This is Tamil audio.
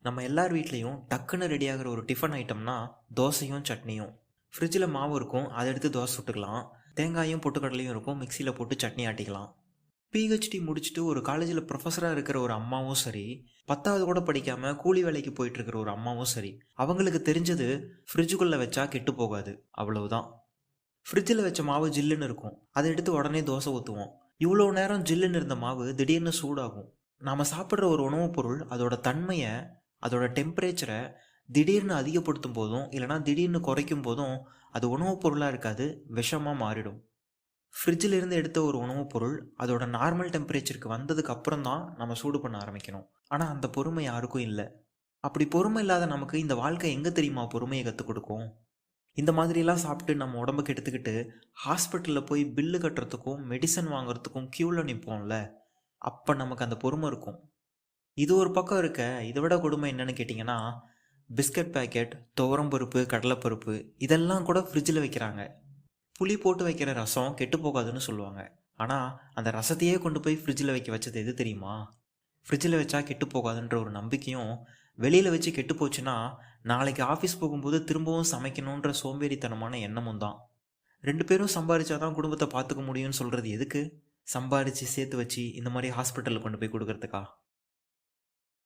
நம்ம எல்லார் வீட்லேயும் டக்குன்னு ரெடி ஆகிற ஒரு டிஃபன் ஐட்டம்னா தோசையும் சட்னியும். ஃப்ரிட்ஜில் மாவு இருக்கும், அதை எடுத்து தோசை சுட்டுக்கலாம். தேங்காயும் பொட்டுக்கடலையும் இருக்கும், மிக்சியில் போட்டு சட்னி ஆட்டிக்கலாம். பிஹெச்டி முடிச்சுட்டு ஒரு காலேஜில் ப்ரொஃபஸராக இருக்கிற ஒரு அம்மாவும் சரி, 10வது கூட படிக்காமல் கூலி வேலைக்கு போயிட்டு இருக்கிற ஒரு அம்மாவும் சரி, அவங்களுக்கு தெரிஞ்சது ஃப்ரிட்ஜுக்குள்ளே வச்சா கெட்டு போகாது, அவ்வளவுதான். ஃப்ரிட்ஜில் வச்ச மாவு ஜில்லுன்னு இருக்கும், அதை எடுத்து உடனே தோசை ஊற்றுவோம். இவ்வளோ நேரம் ஜில்லுன்னு இருந்த மாவு திடீர்னு சூடாகும். நாம் சாப்பிட்ற ஒரு உணவுப் பொருள் அதோட தன்மையை, அதோட டெம்பரேச்சரை திடீர்னு அதிகப்படுத்தும் போதும் இல்லைனா திடீர்னு குறைக்கும் போதும் அது உணவுப் பொருளாக இருக்காது, விஷமாக மாறிடும். ஃப்ரிட்ஜில் இருந்து எடுத்த ஒரு உணவுப் பொருள் அதோட நார்மல் டெம்பரேச்சருக்கு வந்ததுக்கு அப்புறம் தான் நம்ம சூடு பண்ண ஆரம்பிக்கணும். ஆனால் அந்த பொறுமை யாருக்கும் இல்லை. அப்படி பொறுமை இல்லாத நமக்கு இந்த வாழ்க்கை எங்கே தெரியுமா பொறுமையை கற்றுக் கொடுக்கும்? இந்த மாதிரிலாம் சாப்பிட்டு நம்ம உடம்புக்கு எடுத்துக்கிட்டு ஹாஸ்பிட்டலில் போய் பில்லு கட்டுறதுக்கும் மெடிசன் வாங்குறதுக்கும் க்யூவில் நிற்போம்ல, அப்போ நமக்கு அந்த பொறுமை இருக்கும். இது ஒரு பக்கம் இருக்க, இதை விட கொடுமை என்னன்னு கேட்டிங்கன்னா, பிஸ்கட் பேக்கெட், துவரம்பருப்பு, கடலைப்பருப்பு இதெல்லாம் கூட ஃப்ரிட்ஜில் வைக்கிறாங்க. புளி போட்டு வைக்கிற ரசம் கெட்டு போகாதுன்னு சொல்லுவாங்க. ஆனால் அந்த ரசத்தையே கொண்டு போய் ஃப்ரிட்ஜில் வைக்க வச்சது எது தெரியுமா? ஃப்ரிட்ஜில் வச்சா கெட்டு போகாதுன்ற ஒரு நம்பிக்கையும், வெளியில் வச்சு கெட்டு போச்சுன்னா நாளைக்கு ஆஃபீஸ் போகும்போது திரும்பவும் சமைக்கணுன்ற சோம்பேறித்தனமான எண்ணமும் தான். 2 பேரும் சம்பாதிச்சாதான் குடும்பத்தை பார்த்துக்க முடியும்னு சொல்கிறது எதுக்கு? சம்பாதிச்சு சேர்த்து வச்சு இந்த மாதிரி ஹாஸ்பிட்டலில் கொண்டு போய் கொடுக்கறதுக்கா?